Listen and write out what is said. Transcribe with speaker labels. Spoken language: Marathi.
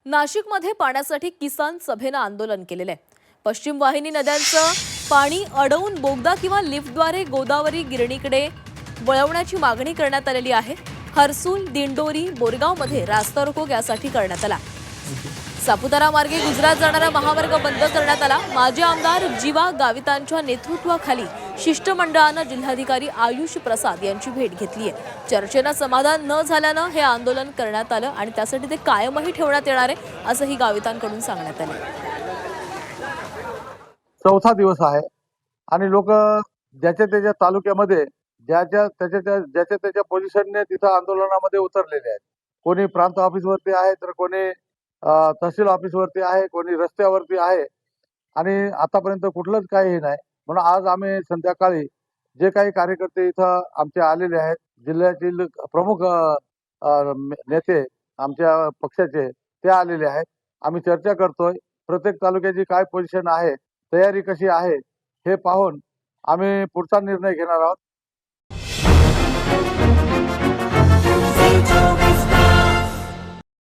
Speaker 1: नाशिकमध्ये पाण्यासाठी किसान सभेनं आंदोलन केलेलं आहे। पश्चिम वाहिनी नद्यांचं पाणी अडवून बोगदा किंवा लिफ्टद्वारे गोदावरी गिरणीकडे वळवण्याची मागणी करण्यात आलेली आहे। हर्सूल, दिंडोरी, बोरगावमध्ये रास्ता रोको यासाठी करण्यात आला। सापुतारा मार्गे गुजरात जाणारा महामार्ग बंद करण्यात आला। माजी आमदार जीवा गावितांच्या नेतृत्वाखाली शिष्टमंडळानं जिल्हाधिकारी आयुष प्रसाद यांची भेट घेतली आहे। चर्चेनं समाधान न झाल्यानं हे आंदोलन करण्यात आलं आणि त्यासाठी ते कायमही ठेवण्यात येणार आहे असंही गावितांकडून सांगण्यात आलं।
Speaker 2: चौथा दिवस आहे आणि लोक ज्याच्या त्याच्या तालुक्यामध्ये ज्याच्या त्याच्या पोझिशनने तिथं आंदोलनामध्ये उतरलेले आहेत। कोणी प्रांत ऑफिसवरती आहे, तर कोणी तहसील ऑफिसवरती आहे, कोणी रस्त्यावरती आहे आणि आतापर्यंत कुठलंच काही हे नाही। म्हणून आज आम्ही संध्याकाळी जे काही कार्यकर्ते इथं आमचे आलेले आहेत, जिल्ह्यातील प्रमुख नेते आमच्या पक्षाचे ते आलेले आहेत। आम्ही चर्चा करतोय, प्रत्येक तालुक्याची काय पोझिशन आहे, तयारी कशी आहे हे पाहून आम्ही पुढचा निर्णय घेणार आहोत।